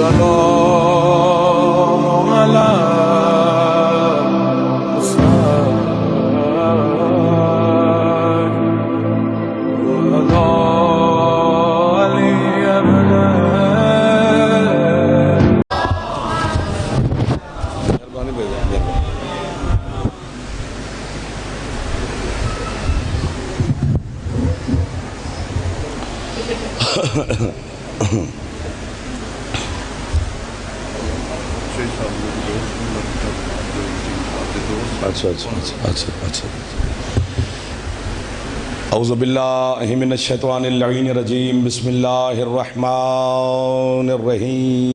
السلام على اچھا اعوذ باللہ من الشیطان اللعین الرجیم بسم اللہ الرحمن الرحیم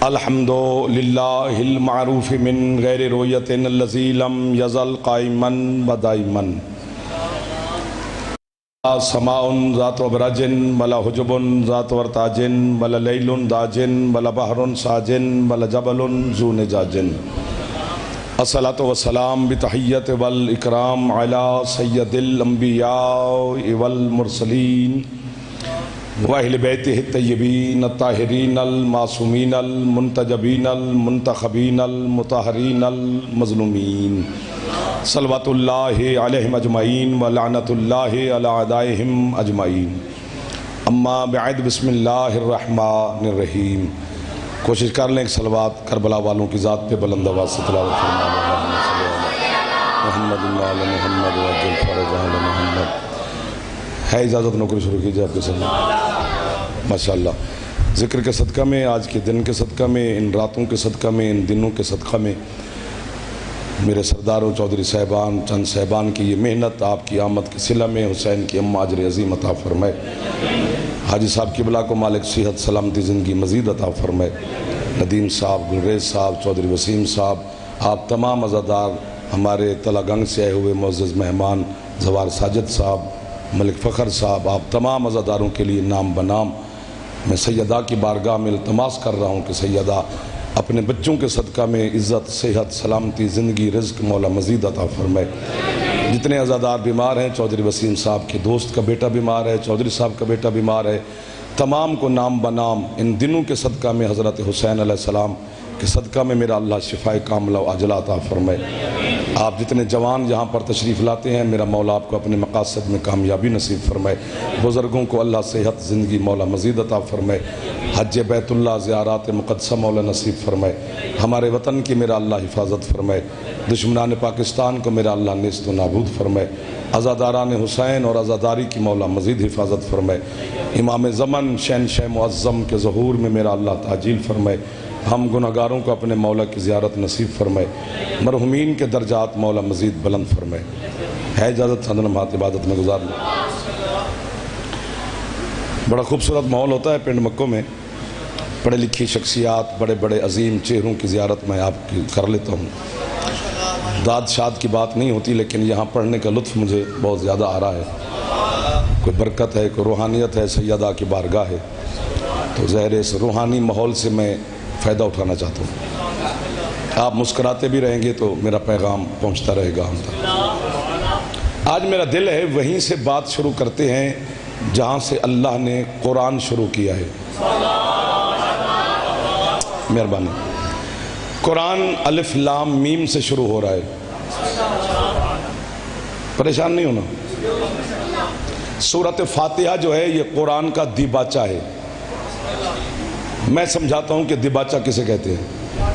الحمد للہ المعروف من غیر رویت الذی لم یزل قائما و دائما سماء ذات وبرج ولا حجب ذات ورتاج ولا لیل داج ولا بحر ساج ولا جبل ذو نجاج الصلاة والسلام بتحیت والاکرام علی سید الانبیاء والمرسلین واہل بیتہ الطیبین الطاہرین المعصومین المنتجبین المنتخبین المطہرین المظلومین صلوات اللہ علیہم اجمعین ولعنت اللہ علی اعدائہم اجمعین اما بعد بسم اللہ الرحمن الرحیم کوشش کر لیں کہ صلوات کربلا والوں کی ذات پہ بلند آواز سے تلاوت فرمائیں محمد علی محمد وعجل فرج اہل محمد ہے اجازت نوکری شروع کیجئے آپ کے سامنے ماشاءاللہ ذکر کے صدقہ میں آج کے دن کے صدقہ میں ان راتوں کے صدقہ میں ان دنوں کے صدقہ میں میرے سرداروں چودھری صاحبان چند صاحبان کی یہ محنت آپ کی آمد کی صلہ میں حسین کی اماں اجر عظیم عطا فرمائے حاجی صاحب قبلہ کو مالک صحت سلامتی زندگی مزید عطا فرمائے ندیم صاحب گلریز صاحب چودھری وسیم صاحب آپ تمام عزادار ہمارے تلہ گنگ سے آئے ہوئے معزز مہمان زوار ساجد صاحب ملک فخر صاحب آپ تمام عزاداروں کے لیے نام بنام میں سیدہ کی بارگاہ میں التماس کر رہا ہوں کہ سیدہ اپنے بچوں کے صدقہ میں عزت صحت سلامتی زندگی رزق مولا مزید عطا فرمائے جتنے عزادار بیمار ہیں چودھری وسیم صاحب کے دوست کا بیٹا بیمار ہے چودھری صاحب کا بیٹا بیمار ہے تمام کو نام بنام ان دنوں کے صدقہ میں حضرت حسین علیہ السلام کے صدقہ میں میرا اللہ شفائے کاملہ و عاجلہ عطا فرمائے آپ جتنے جوان یہاں پر تشریف لاتے ہیں میرا مولا آپ کو اپنے مقاصد میں کامیابی نصیب فرمائے بزرگوں کو اللہ صحت زندگی مولا مزید عطا فرمائے حج بیت اللہ زیارات مقدسہ مولا نصیب فرمائے ہمارے وطن کی میرا اللہ حفاظت فرمائے دشمنان پاکستان کو میرا اللہ نیست و نابود فرمائے عزاداران حسین اور عزاداری کی مولا مزید حفاظت فرمائے امام زمن شہنشاہ معظم کے ظہور میں میرا اللہ تعجیل فرمائے ہم گناہگاروں کو اپنے مولا کی زیارت نصیب فرمائے مرحومین کے درجات مولا مزید بلند فرمائے ہے اجازت چند لمحات عبادت میں گزار لیں بڑا خوبصورت ماحول ہوتا ہے پنڈ مکوں میں پڑھے لکھی شخصیات بڑے بڑے عظیم چہروں کی زیارت میں آپ کی کر لیتا ہوں داد شاد کی بات نہیں ہوتی لیکن یہاں پڑھنے کا لطف مجھے بہت زیادہ آ رہا ہے کوئی برکت ہے کوئی روحانیت ہے سیدہ کی بارگاہ ہے تو ظاہر اس روحانی ماحول سے میں فائدہ اٹھانا چاہتا ہوں آپ مسکراتے بھی رہیں گے تو میرا پیغام پہنچتا رہے گا ہم تک آج میرا دل ہے وہیں سے بات شروع کرتے ہیں جہاں سے اللہ نے قرآن شروع کیا ہے مہربانی قرآن الف لام میم سے شروع ہو رہا ہے پریشان نہیں ہونا سورۃ فاتحہ جو ہے یہ قرآن کا دیباچہ ہے میں سمجھاتا ہوں کہ دیباچہ کسے کہتے ہیں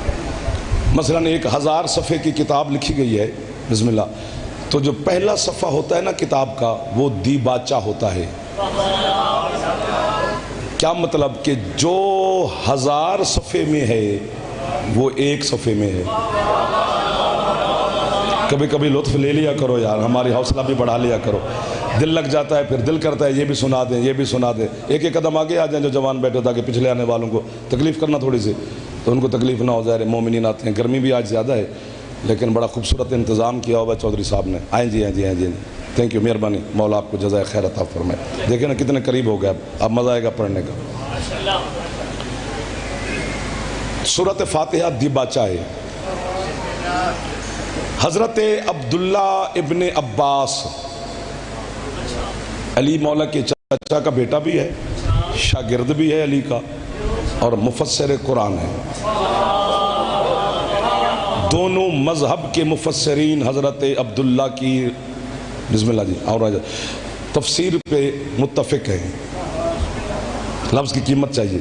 مثلا 1000 صفحے کی کتاب لکھی گئی ہے بسم اللہ تو جو پہلا صفحہ ہوتا ہے نا کتاب کا وہ دیباچہ ہوتا ہے کیا مطلب کہ جو 1000 صفحے میں ہے وہ ایک صفحے میں ہے کبھی کبھی لطف لے لیا کرو یار ہماری حوصلہ بھی بڑھا لیا کرو دل لگ جاتا ہے پھر دل کرتا ہے یہ بھی سنا دیں یہ بھی سنا دیں ایک ایک قدم آگے آ جائیں جو جوان بیٹھے تاکہ پچھلے آنے والوں کو تکلیف کرنا تھوڑی سی تو ان کو تکلیف نہ ہو ظاہر مومنین آتے ہیں گرمی بھی آج زیادہ ہے لیکن بڑا خوبصورت انتظام کیا ہوا چودھری صاحب نے آئیں جی تھینک یو مہربانی مولا آپ کو جزائے خیر عطا فرمائے دیکھیں نا کتنے قریب ہو گئے اب مزہ آئے گا پڑھنے کا سورۃ فاتحہ دیباچہ ہے حضرت عبداللہ ابن عباس علی مولا کے چچا کا بیٹا بھی ہے شاگرد بھی ہے علی کا اور مفسر قرآن ہے. دونوں مذہب کے مفسرین حضرت عبداللہ کی بسم اللہ جی اور تفسیر پہ متفق ہیں. لفظ کی قیمت چاہیے.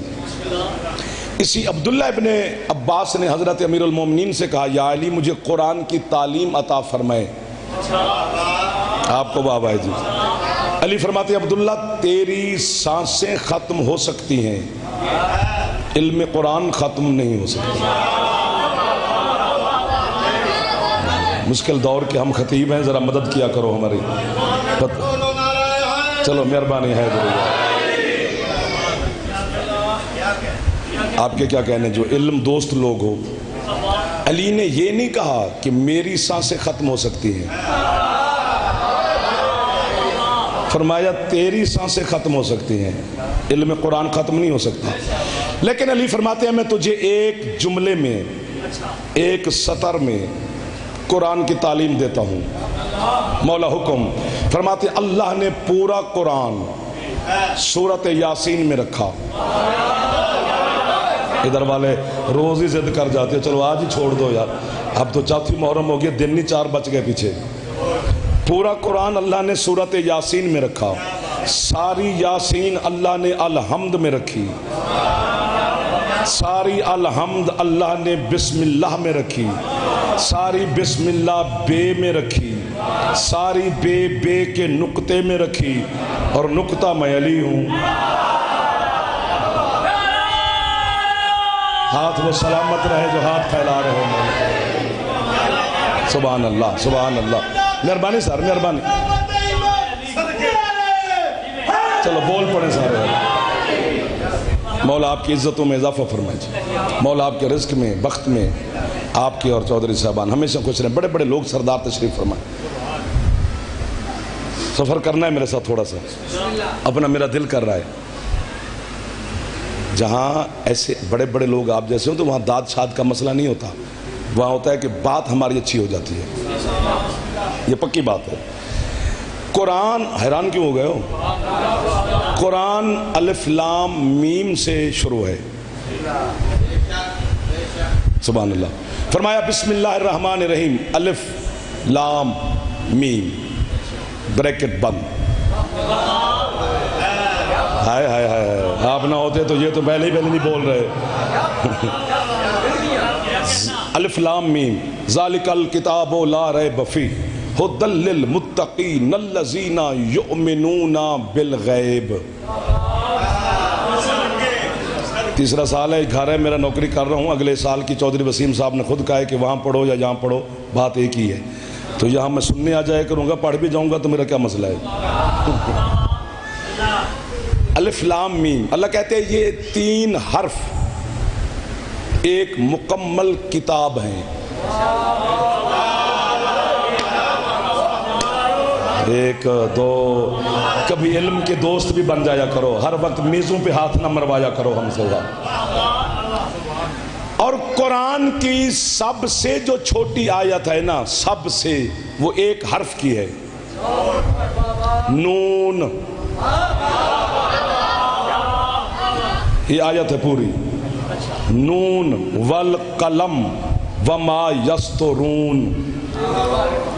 اسی عبداللہ ابن عباس نے حضرت امیر المومنین سے کہا یا علی مجھے قرآن کی تعلیم عطا فرمائے. آپ کو بابا ہے جی. علی فرماتے ہیں عبداللہ تیری سانسیں ختم ہو سکتی ہیں، علم قرآن ختم نہیں ہو سکتا. مشکل دور کے ہم خطیب ہیں، ذرا مدد کیا کرو ہماری. چلو مہربانی ہے آپ کے کیا کہنے جو علم دوست لوگ ہو. علی نے یہ نہیں کہا کہ میری سانسیں ختم ہو سکتی ہیں، فرمایا تیری سانسیں ختم ہو سکتی ہیں، علم قرآن ختم نہیں ہو سکتا. لیکن علی فرماتے ہیں میں تجھے ایک جملے میں، ایک سطر میں قرآن کی تعلیم دیتا ہوں. مولا حکم فرماتے ہیں اللہ نے پورا قرآن سورت یاسین میں رکھا. ادھر والے روز ہی ضد کر جاتے ہیں چلو آج ہی چھوڑ دو یار، اب تو چوتھی محرم ہو گئی، دن ہی 4 بچ گئے پیچھے. پورا قرآن اللہ نے سورت یاسین میں رکھا. ساری یاسین اللہ نے الحمد میں رکھی. ساری الحمد اللہ نے بسم اللہ میں رکھی. ساری بسم اللہ بے میں رکھی. ساری بے کے نقطے میں رکھی. اور نقطہ میں علی ہوں. ہاتھ وہ سلامت رہے جو ہاتھ پھیلا رہے ہیں. سبحان اللہ سبحان اللہ. مہربانی سر مہربانی. چلو بول پڑے سارے. مولا آپ کی عزتوں میں اضافہ فرمائے. مولا آپ کے رزق میں بخت میں آپ کے اور چودھری صاحبان ہمیشہ خوش رہیں. بڑے بڑے لوگ سردار تشریف فرمائیں. سفر کرنا ہے میرے ساتھ تھوڑا سا، اپنا میرا دل کر رہا ہے. جہاں ایسے بڑے بڑے لوگ آپ جیسے ہوں تو وہاں داد شاد کا مسئلہ نہیں ہوتا. وہاں ہوتا ہے کہ بات ہماری اچھی ہو جاتی ہے. یہ پکی بات ہے. قرآن حیران کیوں ہو گئے ہو؟ قرآن الف لام میم سے شروع ہے. سبحان اللہ. فرمایا بسم اللہ الرحمن الرحیم الف لام میم بریکٹ بند. ہائے ہائے ہائے آپ نہ ہوتے تو یہ تو پہلے ہی نہیں بول رہے. الف لام میم ذالک الکتاب لا ریب فیہ ھدی للمتقین الذین یؤمنون بالغیب. تیسرا سال ہے، گھر ہے میرا، نوکری کر رہا ہوں. اگلے سال کی چودھری وسیم صاحب نے خود کہا ہے کہ وہاں پڑھو یا جہاں پڑھو بات ایک ہی ہے. تو یہاں میں سننے آ جائے کروں گا، پڑھ بھی جاؤں گا تو میرا کیا مسئلہ ہے. الف لام میم اللہ کہتے ہیں یہ 3 حرف ایک مکمل کتاب ہیں. ایک دو کبھی علم کے دوست بھی بن جایا کرو، ہر وقت میزوں پہ ہاتھ نہ مروایا کرو ہم سے. اور قرآن کی سب سے جو چھوٹی آیت ہے نا، سب سے وہ ایک حرف کی ہے، نون. یہ آیت ہے پوری. نون والقلم وما یسطرون.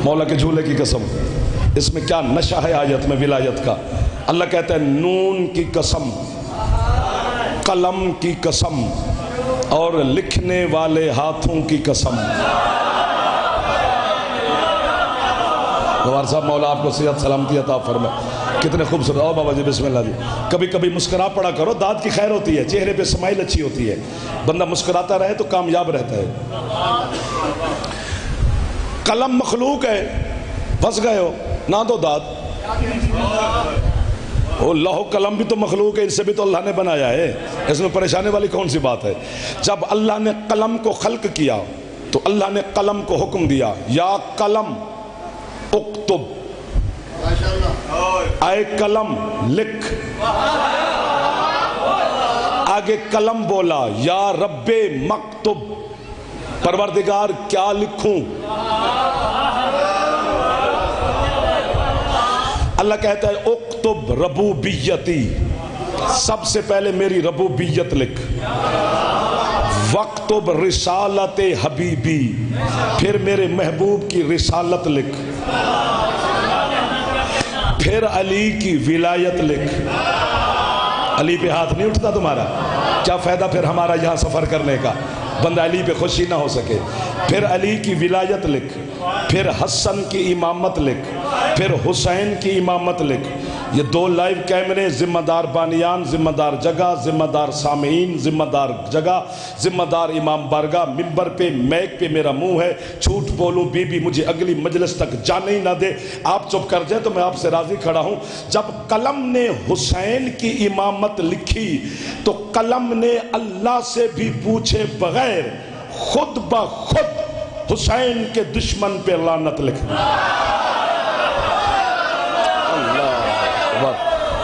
مولا کے جھولے کی قسم، اس میں کیا نشہ ہے آیت میں ولایت کا. اللہ کہتا ہے نون کی قسم، قلم کی قسم اور لکھنے والے ہاتھوں کی قسم. گوار صاحب مولا آپ کو صحت سلامتی عطا فرمائے. کتنے خوبصورت. آؤ بابا جی بسم اللہ جی. کبھی کبھی مسکرا پڑا کرو، داد کی خیر ہوتی ہے، چہرے پہ سمائل اچھی ہوتی ہے. بندہ مسکراتا رہے تو کامیاب رہتا ہے. قلم مخلوق ہے، پھنس گئے ہو نہ دو داد. لوح قلم بھی تو مخلوق ہے، ان سے بھی تو اللہ نے بنایا ہے. اس میں پریشانے والی کون سی بات ہے؟ جب اللہ نے قلم کو خلق کیا تو اللہ نے قلم کو حکم دیا یا قلم اکتب، اے قلم لکھ. آگے قلم بولا یا رب مکتب، پروردگار کیا لکھوں. اللہ کہتا ہے اکتب ربوبیتی، سب سے پہلے میری ربوبیت لکھ، وَاکتب رسالت حبیبی، پھر میرے محبوب کی رسالت لکھ، پھر علی کی ولایت لکھ۔ علی پہ ہاتھ نہیں اٹھتا تمہارا، کیا فائدہ پھر ہمارا یہاں سفر کرنے کا، بندہ علی پہ خوشی نہ ہو سکے۔ پھر علی کی ولایت لکھ، پھر حسن کی امامت لکھ، پھر حسین کی امامت لکھ۔ یہ 2 لائیو کیمرے، ذمہ دار بانیان، ذمہ دار جگہ، ذمہ دار سامعین، ذمہ دار جگہ، ذمہ دار امام بارگاہ، ممبر پہ میک پہ میرا منہ ہے، جھوٹ بولوں بی بی مجھے اگلی مجلس تک جانے ہی نہ دے، آپ چپ کر جائیں تو میں آپ سے راضی کھڑا ہوں۔ جب قلم نے حسین کی امامت لکھی تو قلم نے اللہ سے بھی پوچھے بغیر خود بخود حسین کے دشمن پہ لعنت لکھ دی۔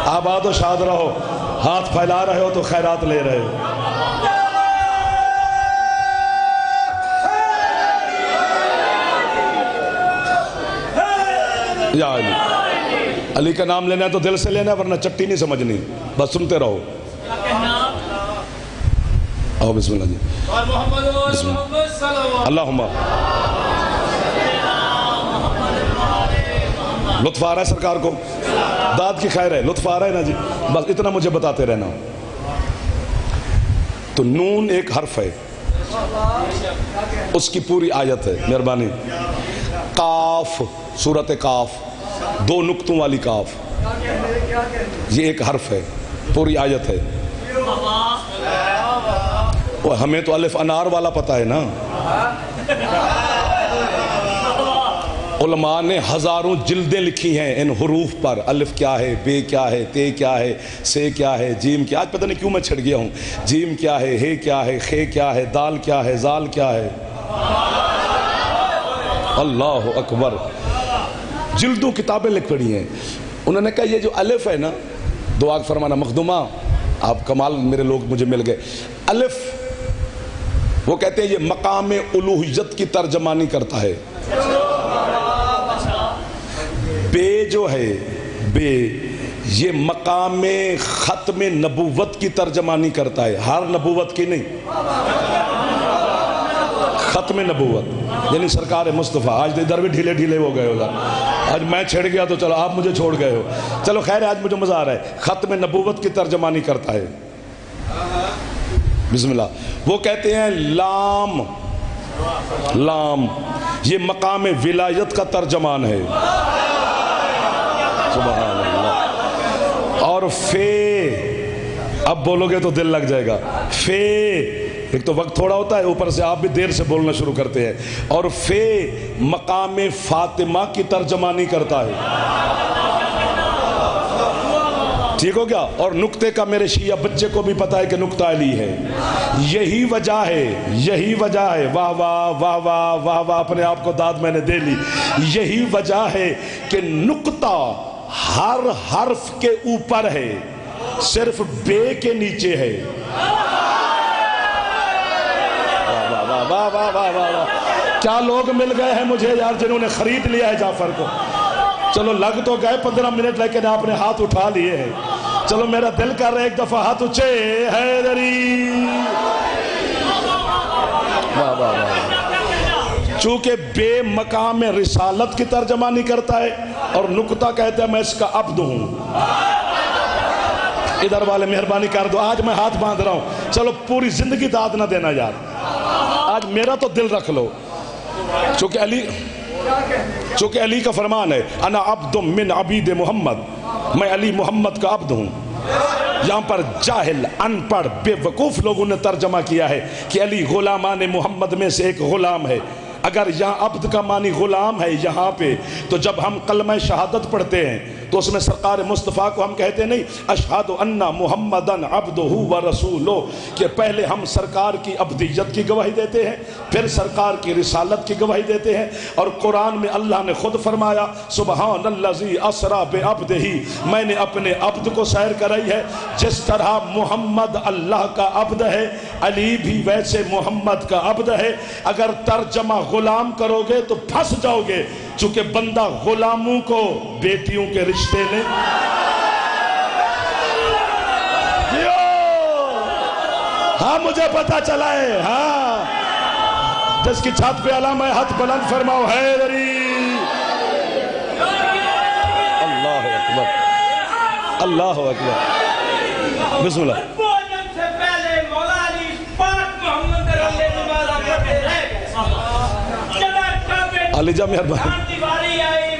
آباد و شاد رہو، ہاتھ پھیلا رہے ہو تو خیرات لے رہے ہو۔ یا علی، علی کا نام لینا ہے تو دل سے لینا ہے، ورنہ چٹی نہیں سمجھنی، بس سنتے رہو۔ آؤ بسم اللہ جی، بسم اللہ۔ اللہم لطف آ رہا ہے سرکار کو، داد کی خیر ہے، لطف آ رہا ہے نا جی، بس اتنا مجھے بتاتے رہنا۔ تو نون ایک حرف ہے، اس کی پوری آیت ہے، مہربانی۔ قاف، سورت قاف، 2 نقطوں والی قاف، یہ ایک حرف ہے، پوری آیت ہے۔ ہمیں تو الف انار والا پتہ ہے نا، علماء نے ہزاروں جلدیں لکھی ہیں ان حروف پر، الف کیا ہے، بے کیا ہے، تے کیا ہے، سے کیا ہے، جیم کیا ہے، آج پتہ نہیں کیوں میں چھڑ گیا ہوں، جیم کیا ہے، ہے کیا ہے، خے کیا ہے، دال کیا ہے، زال کیا ہے، اللہ اکبر، جلدوں کتابیں لکھ پڑی ہیں۔ انہوں نے کہا یہ جو الف ہے نا، دعا فرمانا مخدومہ، آپ کمال میرے لوگ مجھے مل گئے۔ الف وہ کہتے ہیں یہ مقام الوہیت کی ترجمانی کرتا ہے۔ بے جو ہے، بے یہ مقام ختم نبوت کی ترجمانی کرتا ہے، ہر نبوت کی نہیں، ختم نبوت یعنی سرکار مصطفیٰ۔ آج ادھر بھی ڈھیلے ڈھیلے ہو گئے ادھر، آج میں چھڑ گیا تو چلو آپ مجھے چھوڑ گئے ہو، چلو خیر آج مجھے مزہ آ رہا ہے، ختم نبوت کی ترجمانی کرتا ہے۔ بسم اللہ۔ وہ کہتے ہیں لام، لام یہ مقام ولایت کا ترجمان ہے، سبحان اللہ۔ اور فے، اب بولو گے تو دل لگ جائے گا، فے ایک تو وقت تھوڑا ہوتا ہے، اوپر سے آپ بھی دیر سے بولنا شروع کرتے ہیں، اور فے مقام فاطمہ کی ترجمانی کرتا ہے، ٹھیک ہو گیا۔ اور نقطے کا میرے شیعہ بچے کو بھی پتا ہے کہ نقطہ علی ہے، یہی وجہ ہے، یہی وجہ ہے، واہ واہ واہ واہ واہ واہ، اپنے آپ کو داد میں نے دے لی، یہی وجہ ہے کہ نقطہ ہر حرف کے اوپر ہے، صرف بے کے نیچے ہے۔ واہ واہ واہ واہ واہ، کیا لوگ مل گئے ہیں مجھے یار جنہوں نے خرید لیا ہے جعفر کو، چلو لگ تو گئے 15 منٹ لیکن آپ نے ہاتھ اٹھا لیے ہیں، چلو میرا دل کر رہا ہے ایک دفعہ ہاتھ اونچے، حیدری، واہ واہ واہ۔ چونکہ بے مقام رسالت کی ترجمانی کرتا ہے اور نقطہ کہتا ہے میں اس کا عبد ہوں۔ ادھر والے مہربانی کر دو، آج میں ہاتھ باندھ رہا ہوں، چلو پوری زندگی داد نہ دینا یار، آج میرا تو دل رکھ لو، چونکہ علی کا فرمان ہے انا عبد من عبید محمد، میں علی محمد کا عبد ہوں۔ یہاں پر جاہل، ان پڑھ، بے وقوف لوگوں نے ترجمہ کیا ہے کہ علی غلامان محمد میں سے ایک غلام ہے۔ اگر یہاں عبد کا معنی غلام ہے یہاں پہ، تو جب ہم کلمہ شہادت پڑھتے ہیں تو اس میں سرکار مصطفیٰ کو ہم کہتے نہیں اشہد ان محمدن عبدہ و رسولہ، کہ پہلے ہم سرکار کی عبدیت کی گواہی دیتے ہیں، پھر سرکار کی رسالت کی گواہی دیتے ہیں۔ اور قرآن میں اللہ نے خود فرمایا سبحان الذی اسری بعبدہ، میں نے اپنے عبد کو سیر کرائی ہے۔ جس طرح محمد اللہ کا عبد ہے، علی بھی ویسے محمد کا عبد ہے۔ اگر ترجمہ غلام کرو گے تو پھنس جاؤ گے، چونکہ بندہ غلاموں کو بیٹیوں کے رشتے نے ہاں مجھے پتا چلا ہے، ہاں جس کی چھت پہ علم ہے ہاتھ بلند فرماؤ حیدری۔ اللہ اکبر، اللہ اکبر، بسم اللہ۔ علی جا مہربانی۔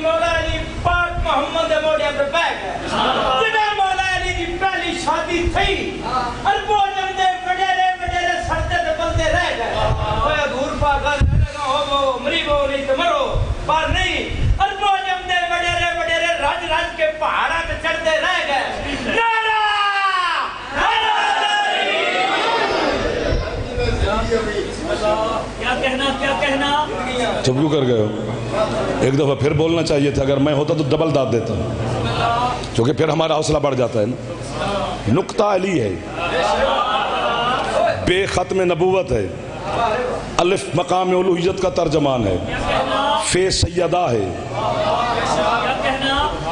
مولا علی پاک محمد موڑے پہ بیٹھ گئے جنہیں مولا علی کی پہلی شادی تھی اربو جمدے وڈیرے وڈیرے سردے دے بندے رہ گئے ہوئے دور پاکا لگا ہو مریبو نہیں تو مرو پر نہیں اربو جمدے وڈیرے وڈیرے راج راج کے پہاڑا پہ چڑھتے رہ گئے نعرہ کیا کہنا کیا کہنا چپ کیوں کر گئے ہو؟ ایک دفعہ پھر بولنا چاہیے تھا، اگر میں ہوتا تو ڈبل داد دیتا، کیونکہ پھر ہمارا حوصلہ بڑھ جاتا ہے نا۔ نقطہ علی ہے، بے ختم نبوت ہے، الف مقام الوہیت کا ترجمان ہے، فے سیدہ ہے۔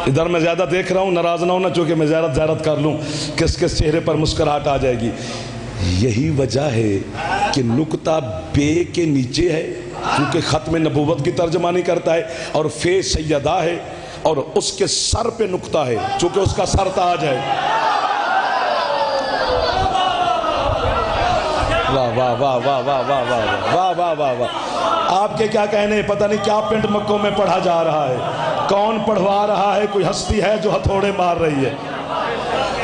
ادھر میں زیادہ دیکھ رہا ہوں، ناراض نہ ہونا چونکہ میں زیارت کر لوں، کس کس چہرے پر مسکراہٹ آ جائے گی۔ یہی وجہ ہے کہ نقطہ بے کے نیچے ہے کیونکہ ختم نبوت کی ترجمانی کرتا ہے، اور فے سیدہ ہے، اور اس کے سر پہ نقطہ ہے چونکہ اس کا سر تاج ہے۔ واہ واہ واہ واہ واہ واہ واہ واہ واہ واہ واہ۔ آپ کے کیا کہنے، پتہ نہیں کیا پنڈ مکوں میں پڑھا جا رہا ہے، کون پڑھوا رہا ہے، کوئی ہستی ہے جو ہتھوڑے مار رہی ہے۔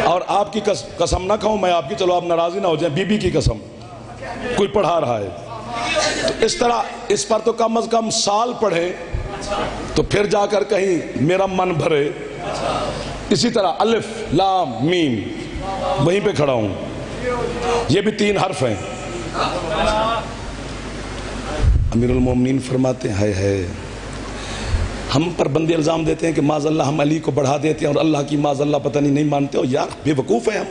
اور آپ کی قسم نہ کہوں میں آپ کی، چلو آپ ناراضی نہ ہو جائیں، بی بی کی قسم کوئی پڑھا رہا ہے تو اس طرح اس پر تو کم از کم سال پڑھیں تو پھر جا کر کہیں میرا من بھرے۔ اسی طرح الف لام میم وہیں پہ کھڑا ہوں، یہ بھی 3 حرف ہیں۔ امیر المومنین فرماتے ہیں ہے ہم پر بندے الزام دیتے ہیں کہ معاذ اللہ ہم علی کو بڑھا دیتے ہیں اور اللہ کی معاذ اللہ پتہ نہیں مانتے ہو، یار بے وقوف ہیں ہم۔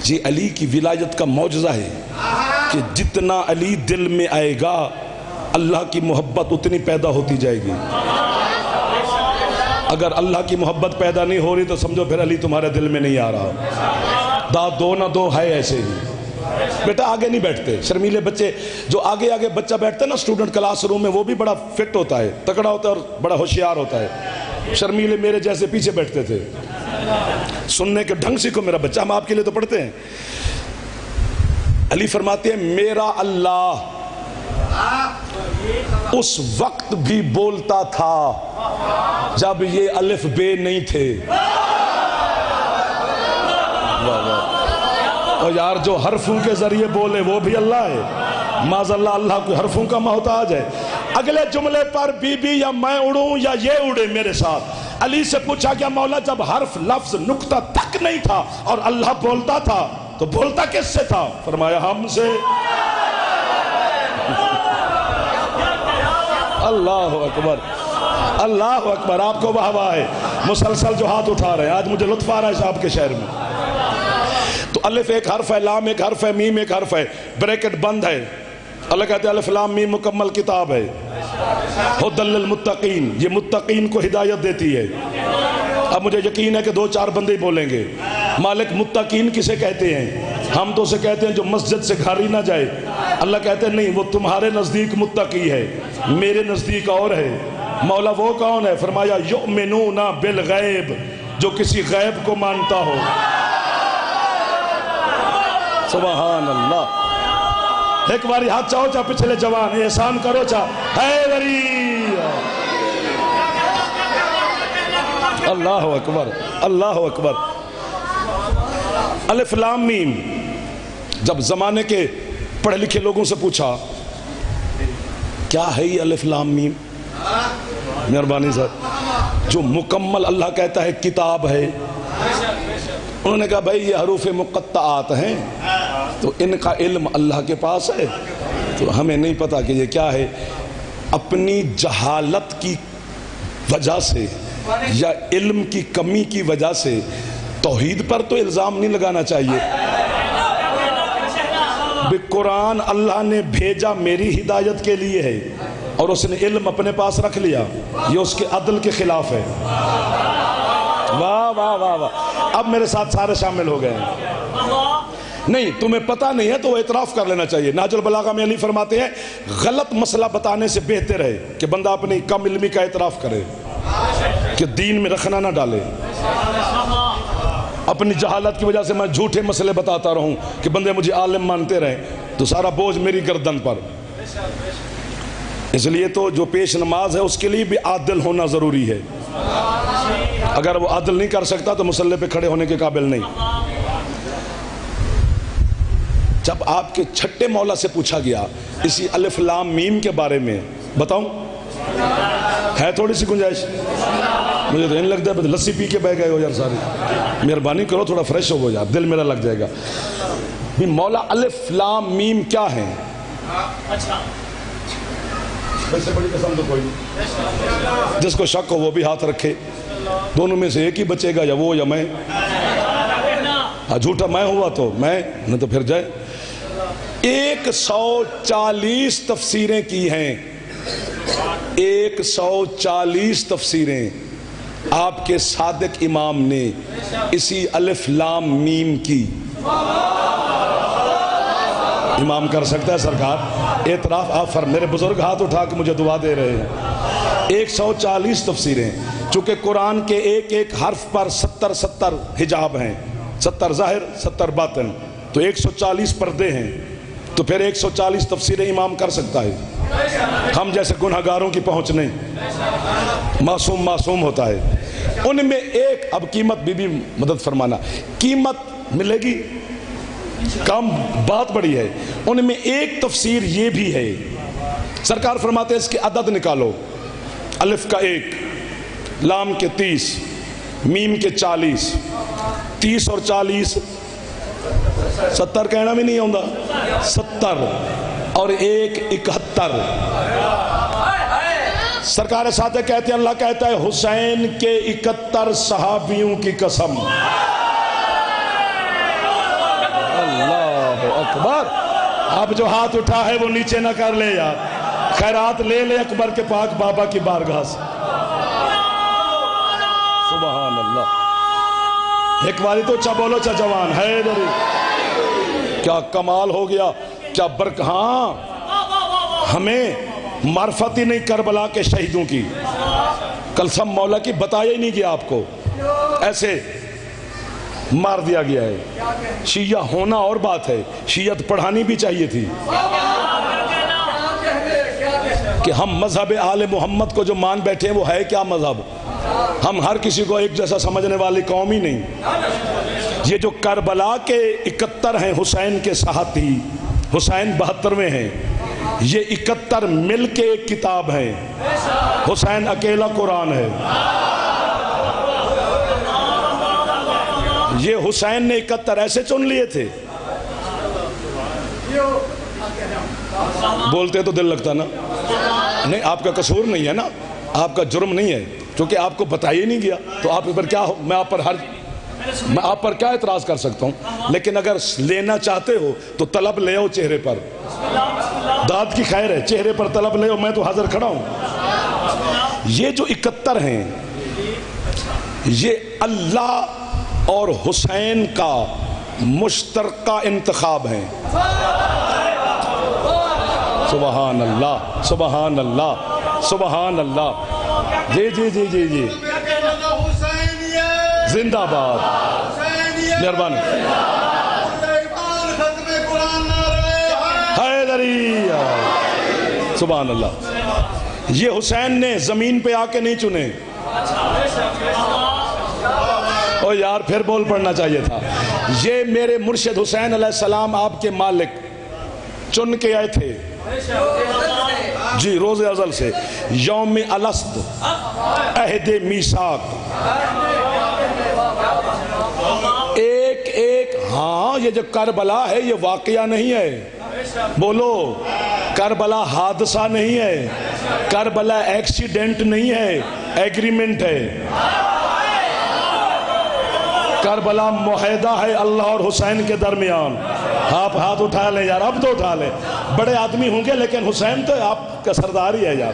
یہ علی کی ولایت کا معجزہ ہے کہ جتنا علی دل میں آئے گا اللہ کی محبت اتنی پیدا ہوتی جائے گی۔ اگر اللہ کی محبت پیدا نہیں ہو رہی تو سمجھو پھر علی تمہارے دل میں نہیں آ رہا۔ دا دو نہ دو ہے ایسے ہی۔ بیٹا آگے نہیں بیٹھتے، شرمیلے بچے جو آگے بچہ بیٹھتا ہے نا اسٹوڈنٹ کلاس روم میں، وہ بھی بڑا فٹ ہوتا ہے، تکڑا ہوتا ہے اور بڑا ہوشیار ہوتا ہے۔ شرمیلے میرے جیسے پیچھے بیٹھتے تھے، سننے کے ڈھنگ سیکھو میرا بچہ، ہم آپ کے لیے تو پڑھتے ہیں۔ علی فرماتے ہیں میرا اللہ اس وقت بھی بولتا تھا جب یہ الف بے نہیں تھے۔ اور یار جو حرفوں کے ذریعے بولے وہ بھی اللہ ہے، معاذ اللہ اللہ کوئی حرفوں کا محتاج ہے۔ اگلے جملے پر بی بی یا میں اڑوں یا یہ اڑے میرے ساتھ۔ علی سے پوچھا گیا مولا جب حرف لفظ نقطہ تک نہیں تھا اور اللہ بولتا تھا تو بولتا کس سے تھا؟ فرمایا ہم سے۔ اللہ اکبر اللہ اکبر، آپ کو واہ واہ ہے، مسلسل جو ہاتھ اٹھا رہے ہیں، آج مجھے لطف آ رہا ہے صاحب کے شہر میں۔ تو الف ایک حرف ہے، لام ایک حرف ہے، میم ایک حرف ہے، بریکٹ بند ہے۔ اللہ کہتے ہیں الف لام میم مکمل کتاب ہے، ھدی للمتقین، یہ متقین کو ہدایت دیتی ہے۔ اب مجھے یقین ہے کہ 2-4 بندے بولیں گے مالک متقین کسے کہتے ہیں؟ ہم تو اسے کہتے ہیں جو مسجد سے گھر ہی نہ جائے۔ اللہ کہتے ہیں نہیں، وہ تمہارے نزدیک متقی ہے، میرے نزدیک اور ہے۔ مولا وہ کون ہے؟ فرمایا یؤمنون بالغیب، جو کسی غیب کو مانتا ہو۔ سبحان اللہ۔ ایک باری ہاتھ چاہو چاہ پچھلے جوان احسان کرو چاہ حیدری۔ اللہ اکبر اللہ اکبر۔ الف لام میم، جب زمانے کے پڑھے لکھے لوگوں سے پوچھا کیا ہے یہ الف لام میم، مہربانی صاحب، جو مکمل اللہ کہتا ہے کتاب ہے، انہوں نے کہا بھائی یہ حروف مقطعات ہیں تو ان کا علم اللہ کے پاس ہے، تو ہمیں نہیں پتا کہ یہ کیا ہے۔ اپنی جہالت کی وجہ سے یا علم کی کمی کی وجہ سے توحید پر تو الزام نہیں لگانا چاہیے۔ قرآن اللہ نے بھیجا میری ہدایت کے لیے ہے اور اس نے علم اپنے پاس رکھ لیا، یہ اس کے عدل کے خلاف ہے۔ واہ واہ واہ واہ۔ اب میرے ساتھ سارے شامل ہو گئے ہیں۔ نہیں تمہیں پتہ نہیں ہے تو وہ اعتراف کر لینا چاہیے. نہج البلاغہ میں علی فرماتے ہیں غلط مسئلہ بتانے سے بہتر ہے کہ بندہ اپنی کم علمی کا اعتراف کرے کہ دین میں رکھنا نہ ڈالے. اپنی جہالت کی وجہ سے میں جھوٹے مسئلے بتاتا رہوں کہ بندے مجھے عالم مانتے رہیں تو سارا بوجھ میری گردن پر. اس لیے تو جو پیش نماز ہے اس کے لیے بھی عادل ہونا ضروری ہے. اگر وہ عادل نہیں کر سکتا تو مصلی پہ کھڑے ہونے کے قابل نہیں. جب آپ کے چھٹے مولا سے پوچھا گیا اسی الف لام میم کے بارے میں بتاؤں ہے تھوڑی سی گنجائش؟ مجھے تو نہیں لگتا ہے لسی پی کے بہ گئے ہو یار سارے. مہربانی کرو تھوڑا فریش ہو یار, دل میرا لگ جائے گا. مولا الف لام میم کیا ہے؟ ویسے بڑی قسم تو کوئی نہیں. جس کو شک ہو وہ بھی ہاتھ رکھے. دونوں میں سے ایک ہی بچے گا, یا وہ یا میں. جھوٹا میں ہوا تو میں, نہ تو پھر جائے. 140 تفسیریں کی ہیں, 140 تفسیریں آپ کے صادق امام نے اسی الف لام میم کی. امام کر سکتا ہے سرکار اعتراف؟ آپ میرے بزرگ ہاتھ اٹھا کے مجھے دعا دے رہے ہیں. 140 تفسیریں. چونکہ قرآن کے ایک ایک حرف پر 70 حجاب ہیں, 70 ظاہر 70 باطن, تو 140 پردے ہیں. تو پھر 140 تفسیریں امام کر سکتا ہے. ہم جیسے گنہگاروں کی پہنچ نہیں, معصوم ہوتا ہے. ان میں ایک, اب قیمت بھی مدد فرمانا, قیمت ملے گی کم, بات بڑی ہے. ان میں ایک تفسیر یہ بھی ہے, سرکار فرماتے ہیں اس کے عدد نکالو. الف کا 1, لام کے 30, میم کے 40, 30 اور 40 70 کہنا بھی نہیں ہوتا, 70 اور 1 71. سرکار ساتھ کہتے ہیں, اللہ کہتا ہے حسین کے 71 صحابیوں کی قسم. اللہ اکبر. اب جو ہاتھ اٹھا ہے وہ نیچے نہ کر لے یار, خیرات لے لے اکبر کے پاک بابا کی بارگاہ سے. سبحان اللہ. ایک باری تو چا بولو چا جوان ہے دری. کیا کمال ہو گیا, کیا ہاں ہمیں معرفت ہی نہیں کربلا کے شہیدوں کی. قسم مولا کی بتایا ہی نہیں گیا آپ کو, ایسے مار دیا گیا ہے. شیعہ ہونا اور بات ہے, شیعت پڑھانی بھی چاہیے تھی کہ ہم مذہب آل محمد کو جو مان بیٹھے ہیں وہ ہے کیا مذہب. ہم ہر کسی کو ایک جیسا سمجھنے والی قوم ہی نہیں. یہ جو کربلا کے 71 ہیں حسین کے ساتھی, حسین 72ویں ہیں, یہ 71 مل کے ایک کتاب ہیں. حسین اکیلا قرآن ہے. یہ حسین نے 71 ایسے چن لیے تھے. بولتے تو دل لگتا نا. نہیں آپ کا قصور نہیں ہے نا, آپ کا جرم نہیں ہے, کیونکہ آپ کو بتایا نہیں گیا تو آپ پر کیا, میں آپ پر کیا اعتراض کر سکتا ہوں. لیکن اگر لینا چاہتے ہو تو طلب لے آؤ چہرے پر, داد کی خیر ہے, چہرے پر طلب لے آؤ, میں تو حاضر کھڑا ہوں. یہ جو 71 ہیں یہ اللہ اور حسین کا مشترکہ انتخاب ہیں. سبحان اللہ, سبحان اللہ, سبحان اللہ. جی جی جی جی جی, زندہ باد, مہربانی. حیدری, سبحان اللہ. یہ حسین نے زمین پہ آ کے نہیں چنے. او یار پھر بول پڑنا چاہیے تھا. یہ میرے مرشد حسین علیہ السلام آپ کے مالک چن کے آئے تھے جی, روز ازل سے, یوم الست, عہد میثاق, ایک ایک. ہاں یہ جو کربلا ہے یہ واقعہ نہیں ہے. بولو, کربلا حادثہ نہیں ہے, کربلا ایکسیڈنٹ نہیں ہے, ایگریمنٹ ہے. کربلا معاہدہ ہے اللہ اور حسین کے درمیان. آپ ہاتھ اٹھا لیں یار, اب تو اٹھا لیں. بڑے آدمی ہوں گے لیکن حسین تو آپ کا سردار ہی ہے یار.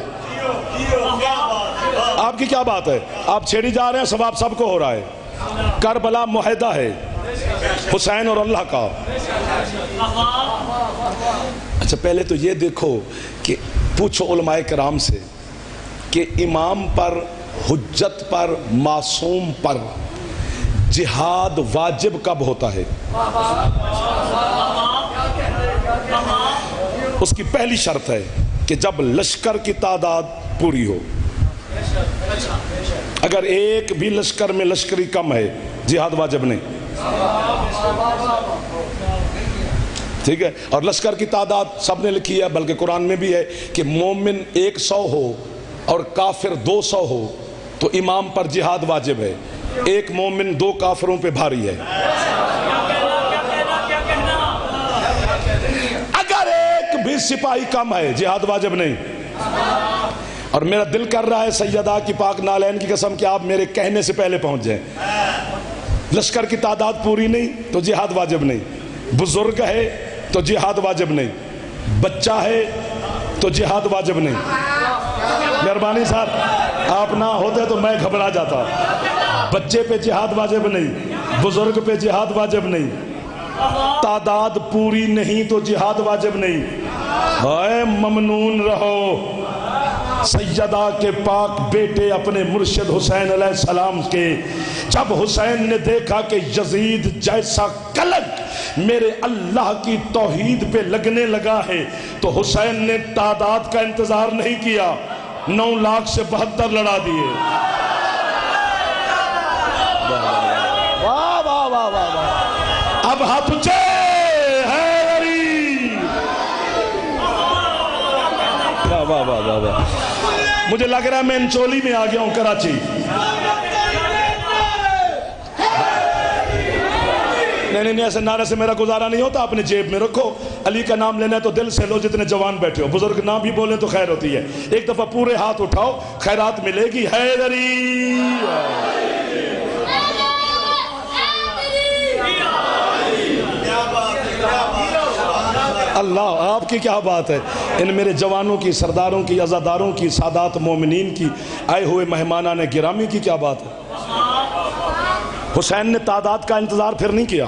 آپ کی کیا بات ہے, آپ چھیڑی جا رہے ہیں, ثواب سب کو ہو رہا ہے. کربلا معاہدہ ہے, حسین اور اللہ کا۔ اچھا پہلے تو یہ دیکھو کہ پوچھو علماء کرام سے کہ امام پر، حجت پر، معصوم پر جہاد واجب کب ہوتا ہے؟ اس کی پہلی شرط ہے کہ جب لشکر کی تعداد پوری ہو۔ اگر ایک بھی لشکر میں لشکری کم ہے جہاد واجب نہیں، ٹھیک ہے؟ اور لشکر کی تعداد سب نے لکھی ہے، بلکہ قرآن میں بھی ہے کہ مومن 100 ہو اور کافر 200 ہو تو امام پر جہاد واجب ہے، ایک مومن 2 کافروں پہ بھاری ہے۔ اگر ایک بھی سپاہی کم ہے جہاد واجب نہیں۔ اور میرا دل کر رہا ہے سیدہ کی پاک نالین کی قسم کہ آپ میرے کہنے سے پہلے پہنچ جائیں۔ لشکر کی تعداد پوری نہیں تو جہاد واجب نہیں، بزرگ ہے تو جہاد واجب نہیں، بچہ ہے تو جہاد واجب نہیں۔ مہربانی صاحب، آپ نہ ہوتے تو میں گھبرا جاتا۔ بچے پہ جہاد واجب نہیں، بزرگ پہ جہاد واجب نہیں، تعداد پوری نہیں تو جہاد واجب نہیں۔ اے ممنون رہو سیدہ کے پاک بیٹے اپنے مرشد حسین علیہ السلام کے، جب حسین نے دیکھا کہ یزید جیسا کلک میرے اللہ کی توحید پہ لگنے لگا ہے تو حسین نے تعداد کا انتظار نہیں کیا، 9 لاکھ سے 72 لڑا دیے۔ واہ واہ واہ واہ، اب ہاتھ اونچے حیدری، واہ واہ واہ واہ واہ۔ مجھے لگ رہا ہے میں انچولی میں آ گیا ہوں، کراچی۔ نہیں ایسے نعرے سے میرا گزارا نہیں ہوتا، اپنے جیب میں رکھو۔ علی کا نام لینا ہے تو دل سے لو، جتنے جوان بیٹھے ہو۔ بزرگ نام بھی بولیں تو خیر ہوتی ہے، ایک دفعہ پورے ہاتھ اٹھاؤ، خیرات ملے گی۔ حیدری، اللہ آپ کی کیا بات ہے، ان میرے جوانوں کی، سرداروں کی، عزاداروں کی، سادات مومنین کی، آئے ہوئے مہمانان گرامی کی کیا بات ہے۔ حسین نے تعداد کا انتظار پھر نہیں کیا۔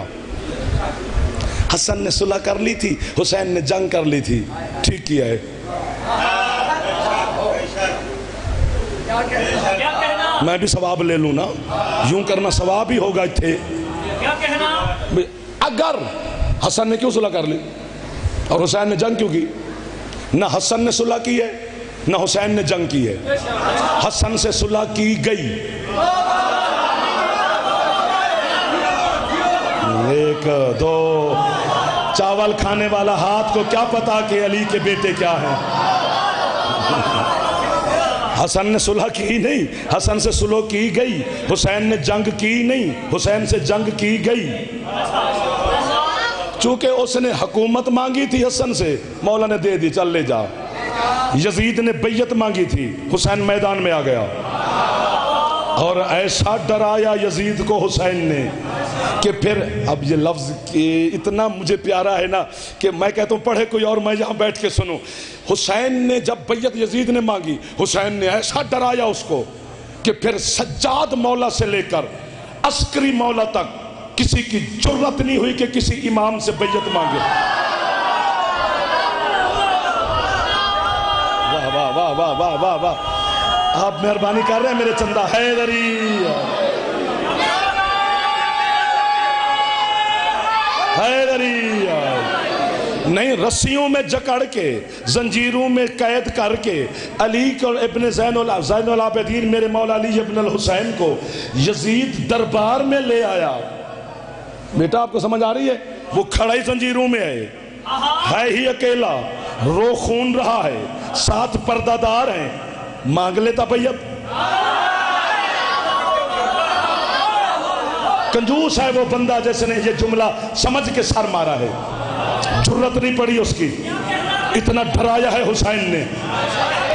حسن نے صلح کر لی تھی، حسین نے جنگ کر لی تھی، ٹھیک کیا ہے۔ میں بھی ثواب لے لوں نا، یوں کرنا ثواب ہی ہوگا تھے۔ اگر حسن نے کیوں صلح کر لی اور حسین نے جنگ کیوں کی؟ نہ حسن نے صلح کی ہے نہ حسین نے جنگ کی ہے، حسن سے صلح کی گئی۔ ایک دو، چاول کھانے والا ہاتھ کو کیا پتا کہ علی کے بیٹے کیا ہیں۔ حسن نے صلح کی نہیں، حسن سے صلح کی گئی، حسین نے جنگ کی نہیں، حسین سے جنگ کی گئی۔ چونکہ اس نے حکومت مانگی تھی حسن سے، مولا نے دے دی، چل لے جا۔ یزید نے بیعت مانگی تھی، حسین میدان میں آ گیا، اور ایسا ڈرایا یزید کو حسین نے کہ پھر اب یہ لفظ اتنا مجھے پیارا ہے نا کہ میں کہتا ہوں پڑھے کوئی اور میں یہاں بیٹھ کے سنوں۔ حسین نے جب بیعت یزید نے مانگی، حسین نے ایسا ڈرایا اس کو کہ پھر سجاد مولا سے لے کر عسکری مولا تک کسی کی جرت نہیں ہوئی کہ کسی امام سے بیعت مانگے۔ واہ واہ واہ واہ واہ واہ واہ، آپ مہربانی کر رہے ہیں میرے چندہ حیدری، حیدری نہیں، رسیوں میں جکڑ کے، زنجیروں میں قید کر کے علی کو، ابن زین العابدین میرے مولا علی ابن الحسین کو یزید دربار میں لے آیا۔ بیٹا آپ کو سمجھ آ رہی ہے؟ وہ کھڑا ہی زنجیروں میں ہے ہی اکیلا، رو خون رہا ہے، 7 پردہ دار ہیں، مانگ لیتا بیعت۔ کنجوس ہے وہ بندہ جیسے نے یہ جملہ سمجھ کے سر مارا ہے، جرت نہیں پڑی اس کی، اتنا ڈرایا ہے حسین نے۔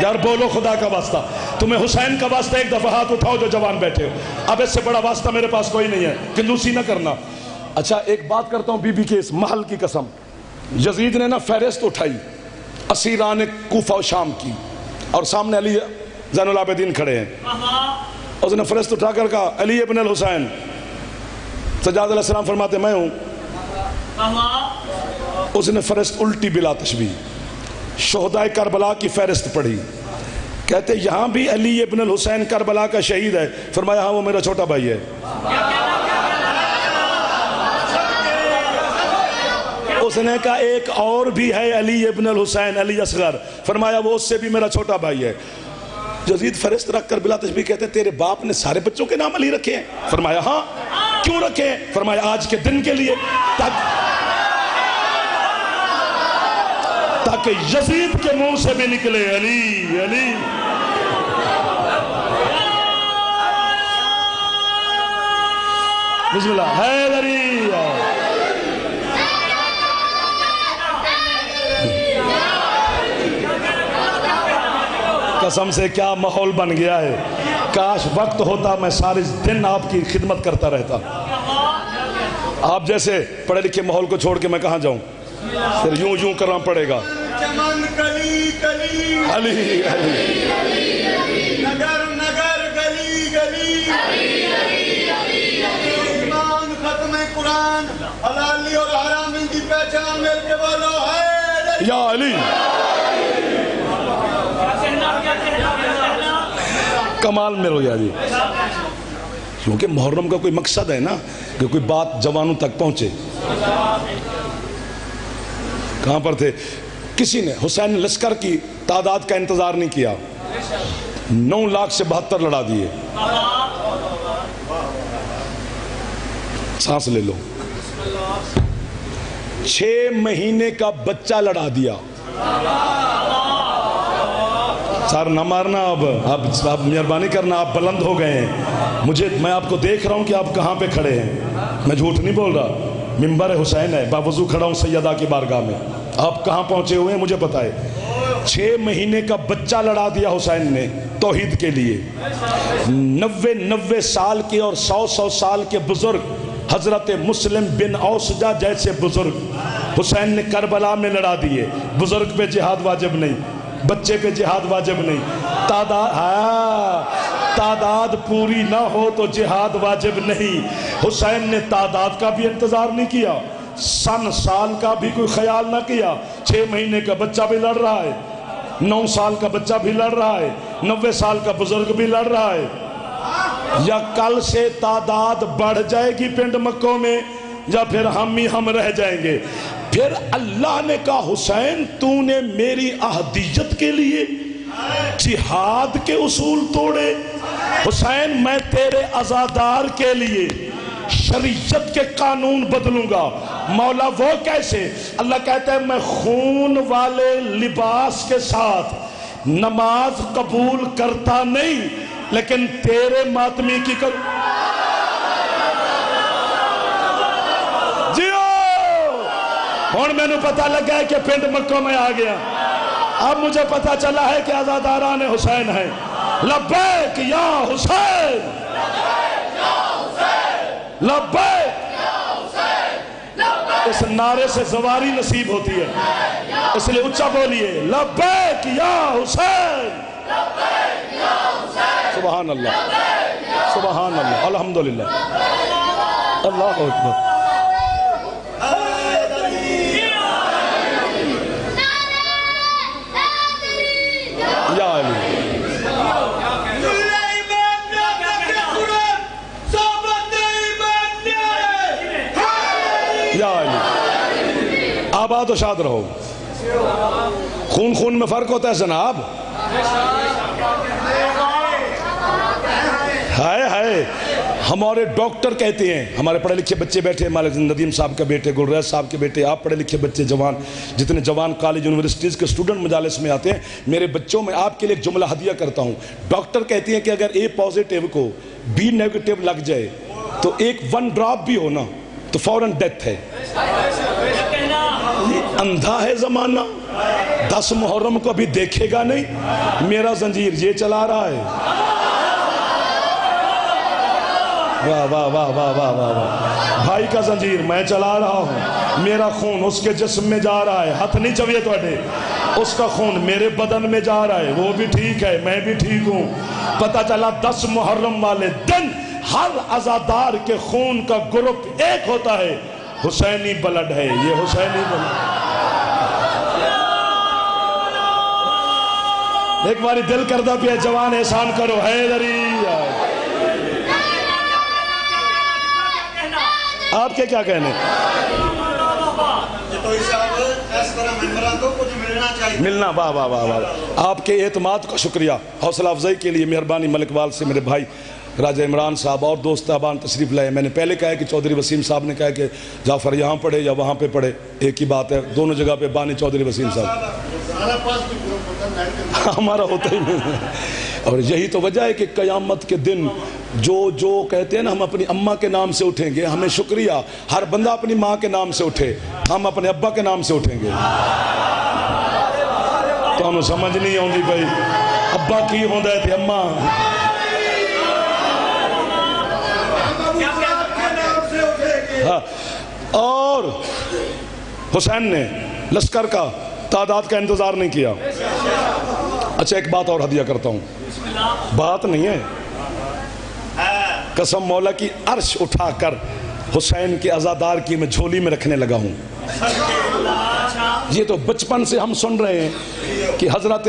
یار بولو خدا کا واسطہ، تمہیں حسین کا واسطہ ایک دفعہ ہاتھ اٹھاؤ جو جوان بیٹھے ہو۔ اب اس سے بڑا واسطہ میرے پاس کوئی نہیں ہے، کنجوسی نہ کرنا۔ اچھا ایک بات کرتا ہوں بی بی کے اس محل کی قسم، یزید نے نا فہرست اٹھائی اسیران کوفہ و شام کی، اور سامنے علی زین العابدین کھڑے ہیں۔ اس نے فہرست اٹھا کر کہا علی ابن الحسین سجاد علیہ السلام فرماتے میں ہوں. اس نے فہرست الٹی بلا تشبیہ شہدائے کربلا کی فہرست پڑھی. کہتے یہاں بھی علی ابن الحسین کربلا کا شہید ہے. فرمایا ہاں وہ میرا چھوٹا بھائی ہے. اس نے کہا ایک اور بھی ہے علی ابن الحسین علی اصغر. فرمایا وہ اس سے بھی میرا چھوٹا بھائی ہے. یزید فہرست رکھ کر بلا تشبیہ کہتے تیرے باپ نے سارے بچوں کے نام علی رکھے ہیں؟ فرمایا ہاں. کیوں رکھے ہیں؟ فرمایا آج کے دن کے لیے تاکہ یزید کے منہ سے بھی نکلے علی علی. بسم اللہ حیدری. قسم سے کیا ماحول بن گیا ہے. کاش وقت ہوتا میں سارے دن آپ کی خدمت کرتا رہتا. آپ جیسے پڑھے لکھے ماحول کو چھوڑ کے میں کہاں جاؤں؟ پھر یوں یوں کرنا پڑے گا. علی علی نگر نگر گلی گلی ایمان ختم قرآن حلالی اور حرام ان کی پہچان مل کے بولو ہے یا علی. کمال میں رویا جی. کیونکہ محرم کا کوئی مقصد ہے نا کہ کوئی بات جوانوں تک پہنچے. کہاں پر تھے؟ کسی نے حسین لشکر کی تعداد کا انتظار نہیں کیا. 9 لاکھ سے 72 لڑا دیے. سانس لے لو. 6 مہینے کا بچہ لڑا دیا. سر نہ مارنا. اب مہربانی کرنا. آپ بلند ہو گئے ہیں. میں آپ کو دیکھ رہا ہوں کہ آپ کہاں پہ کھڑے ہیں. میں جھوٹ نہیں بول رہا. منبر حسین ہے. باوضو کھڑا ہوں سیدہ کی بارگاہ میں. آپ کہاں پہنچے ہوئے ہیں مجھے پتا ہے. 6 مہینے کا بچہ لڑا دیا حسین نے توحید کے لیے. 90 سال کے اور 100 سال کے بزرگ حضرت مسلم بن اوسجہ جیسے بزرگ حسین نے کربلا میں لڑا دیے. بزرگ پہ جہاد واجب نہیں, بچے پہ جہاد واجب نہیں. تعداد پوری نہ ہو تو جہاد واجب نہیں. حسین نے تعداد کا بھی انتظار نہیں کیا, سال کا بھی کوئی خیال نہ کیا. 6 مہینے کا بچہ بھی لڑ رہا ہے, 9 سال کا بچہ بھی لڑ رہا ہے, 90 سال کا بزرگ بھی لڑ رہا ہے. یا کل سے تعداد بڑھ جائے گی پنڈ مکوں میں یا پھر ہم ہی ہم رہ جائیں گے. پھر اللہ نے کہا حسین تو نے میری احدیت کے لیے جہاد کے اصول توڑے. حسین میں تیرے عزادار کے لیے شریعت کے قانون بدلوں گا. مولا وہ کیسے؟ اللہ کہتا ہے میں خون والے لباس کے ساتھ نماز قبول کرتا نہیں لیکن تیرے ماتمی کی جیو. اور میں نے پتا لگا ہے کہ پنڈ مکہ میں آ گیا. اب مجھے پتا چلا ہے کہ عزاداران حسین ہیں. لبیک یا حسین, لبیک. اس نعرے سے زواری نصیب ہوتی ہے, اس لیے اچھا بولیے لبیک یا حسین. سبحان اللہ, سبحان اللہ, الحمدللہ, اللہ اکبر. یا علی یا علی. آباد و شاد رہو. خون خون میں فرق ہوتا ہے جناب. ہائے ہائے. ہمارے ڈاکٹر کہتے ہیں, ہمارے پڑھے لکھے بچے بیٹھے, مالک ندیم صاحب کے بیٹے, گلریز صاحب کے بیٹے, آپ پڑھے لکھے بچے جوان, جتنے جوان کالج یونیورسٹیز کے اسٹوڈنٹ مجالس میں آتے ہیں, میرے بچوں میں آپ کے لیے ایک جملہ ہدیہ کرتا ہوں. ڈاکٹر کہتے ہیں کہ اگر اے پازیٹیو کو بی نیگیٹو لگ جائے تو 1 ڈراپ بھی ہونا تو فوراً ڈیتھ ہے. اندھا ہے زمانہ, 10 محرم کو ابھی دیکھے گا نہیں. میرا زنجیر یہ چلا رہا ہے. واہ واہ واہ واہ واہ واہ. بھائی کا زنجیر میں چلا رہا ہوں, میرا خون اس کے جسم میں جا رہا ہے. ہاتھ نہیں چویے توڑے. اس کا خون میرے بدن میں جا رہا ہے, وہ بھی ٹھیک ہے, میں بھی ٹھیک ہوں. پتہ چلا 10 محرم والے دن ہر عزادار کے خون کا گروپ ایک ہوتا ہے، حسینی بلڈ ہے، یہ حسینی بلڈ۔ ایک باری دل کردہ پہ جوان احسان کرو حیدری۔ آپ کے کیا کہنے؟ تو اس طرح ممبران کو کچھ ملنا چاہیے، ملنا، واہ واہ واہ واہ، آپ کے اعتماد کا شکریہ، حوصلہ افزائی کے لیے مہربانی۔ ملک وال سے میرے بھائی راجہ عمران صاحب اور دوست احبان تشریف لائے۔ میں نے پہلے کہا کہ چودھری وسیم صاحب نے کہا کہ جعفر یہاں پڑھے یا وہاں پہ پڑھے، ایک ہی بات ہے، دونوں جگہ پہ بانی چودھری وسیم صاحب، ہمارا ہوتا ہی نہیں۔ اور یہی تو وجہ ہے کہ قیامت کے دن جو کہتے ہیں نا ہم اپنی اماں کے نام سے اٹھیں گے، ہمیں شکریہ، ہر بندہ اپنی ماں کے نام سے اٹھے، ہم اپنے ابا کے نام سے اٹھیں گے۔ تو ہمیں سمجھ نہیں آؤں گی بھائی ابا کی ہوندہ ہے تھے اماں۔ اور حسین نے لشکر کا تعداد کا انتظار نہیں کیا۔ اچھا ایک بات اور ہدیہ کرتا ہوں، بات نہیں ہے، قسم مولا کی عرش اٹھا کر حسین کے عزادار کی میں جھولی میں رکھنے لگا ہوں۔ یہ تو بچپن سے ہم سن رہے ہیں کہ حضرت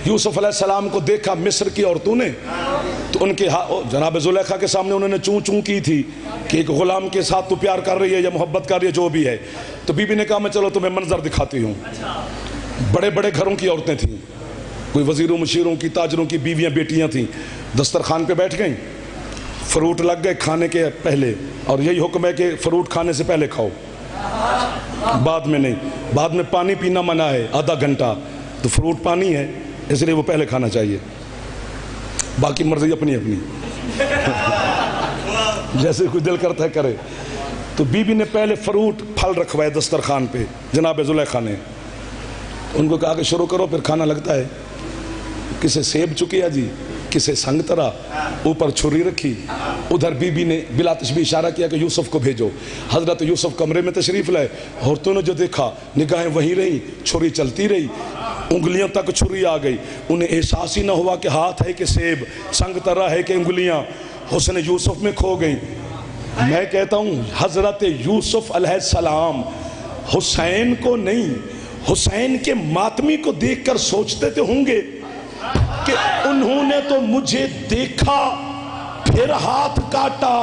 یوسف علیہ السلام کو دیکھا مصر کی عورتوں نے، تو ان کے جناب زلیخا کے سامنے انہوں نے چوں چوں کی تھی کہ ایک غلام کے ساتھ تو پیار کر رہی ہے یا محبت کر رہی ہے، جو بھی ہے۔ تو بی بی نے کہا میں چلو تمہیں منظر دکھاتی ہوں۔ بڑے بڑے گھروں کی عورتیں تھیں، کوئی وزیروں مشیروں کی، تاجروں کی بیویاں بیٹیاں تھیں، دسترخوان پہ بیٹھ گئیں، فروٹ لگ گئے کھانے کے پہلے، اور یہی حکم ہے کہ فروٹ کھانے سے پہلے کھاؤ، بعد میں نہیں۔ بعد میں پانی پینا منع ہے آدھا گھنٹہ، تو فروٹ پانی ہے اس لیے وہ پہلے کھانا چاہیے، باقی مرضی اپنی اپنی جیسے کوئی دل کرتا ہے کرے۔ تو بی بی نے پہلے فروٹ پھل رکھوائے دسترخوان پہ، جناب زلیخا نے ان کو کہا کہ شروع کرو، پھر کھانا لگتا ہے۔ کسے سیب چکیا جی، کسے سنگترا، اوپر چھری رکھی، ادھر بی بی نے بلا تشبیہ اشارہ کیا کہ یوسف کو بھیجو۔ حضرت یوسف کمرے میں تشریف لائے، عورتوں نے جو دیکھا نگاہیں وہیں رہیں، چھری چلتی رہی، انگلیاں تک چھری آ گئی، انہیں احساس ہی نہ ہوا کہ ہاتھ ہے کہ سیب، سنگترا ہے کہ انگلیاں حسن یوسف میں کھو گئیں۔ میں کہتا ہوں حضرت یوسف علیہ السلام حسین کو نہیں، حسین کے ماتمی کو دیکھ کر سوچتے تھے ہوں گے کہ انہوں نے تو مجھے دیکھا پھر ہاتھ کاٹا،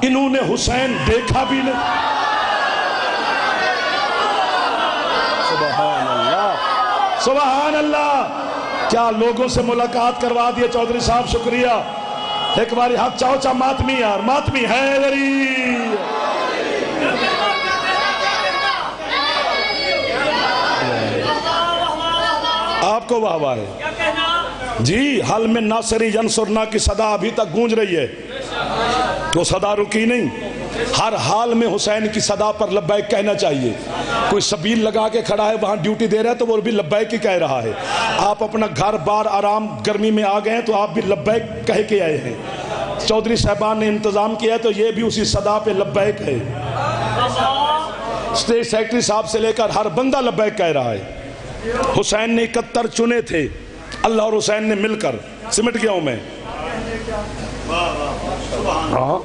انہوں نے حسین دیکھا بھی نہیں۔ سبحان اللہ، سبحان اللہ، کیا لوگوں سے ملاقات کروا دیے چودھری صاحب، شکریہ۔ ایک باری ہاتھ چاہو چاہ ماتمی یار، ماتمی حیدری۔ آپ کو واہ واہ ہے جی۔ حل میں ناصری ینصرنا کی صدا ابھی تک گونج رہی ہے، وہ صدا رکی نہیں۔ ہر حال میں حسین کی صدا پر لبیک کہنا چاہیے۔ کوئی سبیل لگا کے کھڑا ہے وہاں ڈیوٹی دے رہا ہے تو وہ بھی لبیک ہی کہہ رہا ہے۔ آپ اپنا گھر بار آرام گرمی میں آ گئے ہیں تو آپ بھی لبیک کہہ کے آئے ہیں۔ چودھری صاحبان نے انتظام کیا ہے تو یہ بھی اسی صدا پہ لبیک ہے۔ اسٹیٹ سیکرٹری صاحب سے لے کر ہر بندہ لبیک کہہ رہا ہے۔ حسین نے 71 چنے تھے، اللہ اور حسین نے مل کر، سمٹ گیا ہوں میں۔ ہاں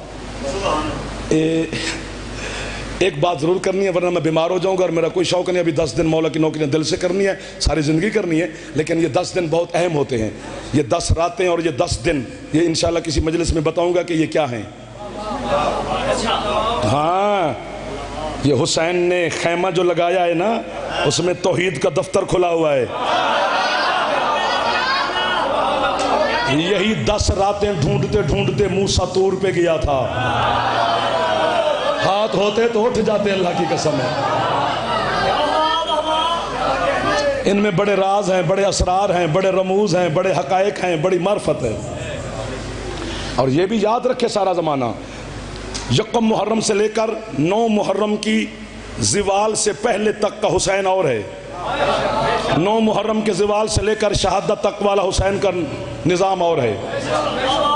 ایک بات ضرور کرنی ہے ورنہ میں بیمار ہو جاؤں گا، اور میرا کوئی شوق نہیں۔ ابھی 10 دن مولا کی نوکریاں دل سے کرنی ہے، ساری زندگی کرنی ہے، لیکن یہ 10 دن بہت اہم ہوتے ہیں۔ یہ 10 راتیں اور یہ 10 دن، یہ انشاءاللہ کسی مجلس میں بتاؤں گا کہ یہ کیا ہیں۔ ہاں یہ حسین نے خیمہ جو لگایا ہے نا، اس میں توحید کا دفتر کھلا ہوا ہے۔ یہی 10 راتیں ڈھونڈتے ڈھونڈتے موسیٰ طور پہ گیا تھا۔ ہاتھ ہوتے تو اٹھ جاتے، اللہ کی قسم ہے۔ ان میں بڑے راز ہیں، بڑے اسرار ہیں، بڑے رموز ہیں، بڑے حقائق ہیں، بڑی معرفت ہے۔ اور یہ بھی یاد رکھے سارا زمانہ، یکم محرم سے لے کر 9 محرم کی زوال سے پہلے تک کا حسین اور ہے، 9 محرم کے زوال سے لے کر شہادت تک والا حسین کا نظام اور ہے۔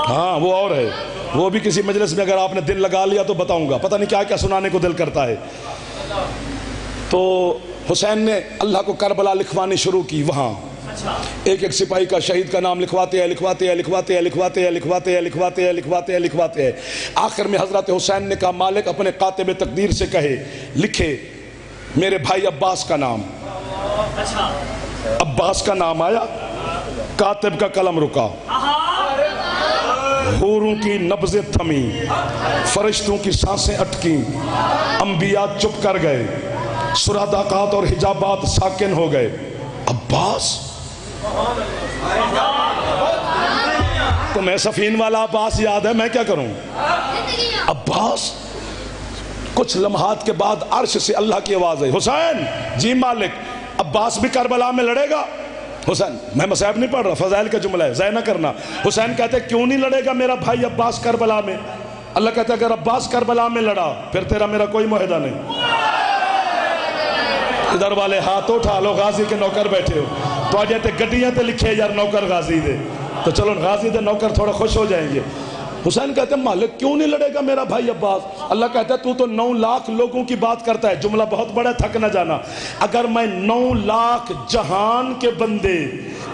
ہاں وہ اور ہے، وہ بھی کسی مجلس میں اگر آپ نے دل لگا لیا تو بتاؤں گا، پتہ نہیں کیا کیا سنانے کو دل کرتا ہے۔ تو حسین نے اللہ کو کربلا لکھوانی شروع کی وہاں، ایک ایک سپاہی کا شہید کا نام لکھواتے ہیں لکھواتے ہیں لکھواتے ہیں لکھواتے ہیں لکھواتے ہیں لکھواتے ہیں لکھواتے ہیں لکھواتے ہیں آخر میں حضرت حسین نے کہا مالک اپنے کاتب تقدیر سے کہے لکھے میرے بھائی عباس کا نام. عباس کا نام آیا, کاتب کا قلم رکا, حوروں کی نبضیں تھمی, فرشتوں کی سانسیں اٹکیں, انبیاء چپ کر گئے, سرادقات اور حجابات ساکن ہو گئے. عباس, تمہیں سفین والا عباس یاد ہے, میں کیا کروں؟ عباس. کچھ لمحات کے بعد عرش سے اللہ کی آواز آئی, حسین. جی مالک. عباس بھی کربلا میں لڑے گا؟ حسین, میں مصائب نہیں پڑھ رہا, فضائل کا جملہ ہے, ضائع نہ کرنا. حسین کہتے کیوں نہیں لڑے گا میرا بھائی عباس کربلا میں؟ اللہ کہتا ہے اگر عباس کربلا میں لڑا پھر تیرا میرا کوئی معاہدہ نہیں. ادھر والے ہاتھ اٹھا لو, غازی کے نوکر بیٹھے ہو تو آج تے گڈیاں تے لکھے یار نوکر غازی دے, تو چلو غازی دے نوکر تھوڑا خوش ہو جائیں گے. حسین کہتے ہیں مالک کیوں نہیں لڑے گا میرا بھائی عباس؟ اللہ کہتا ہے تو 9 لاکھ لوگوں کی بات کرتا ہے, جملہ بہت بڑا, تھک نہ جانا. اگر میں 9 لاکھ جہان کے بندے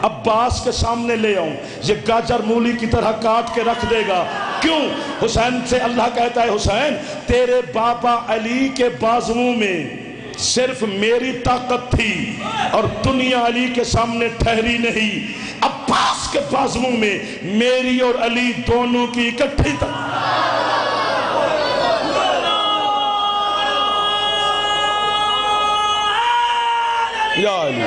عباس کے سامنے لے آؤں, یہ گاجر مولی کی طرح کاٹ کے رکھ دے گا. کیوں؟ حسین سے اللہ کہتا ہے حسین تیرے بابا علی کے بازوؤں میں صرف میری طاقت تھی اور دنیا علی کے سامنے ٹھہری نہیں. عباس کے بازوؤں میں میری اور علی دونوں کی اکٹھی یا علی.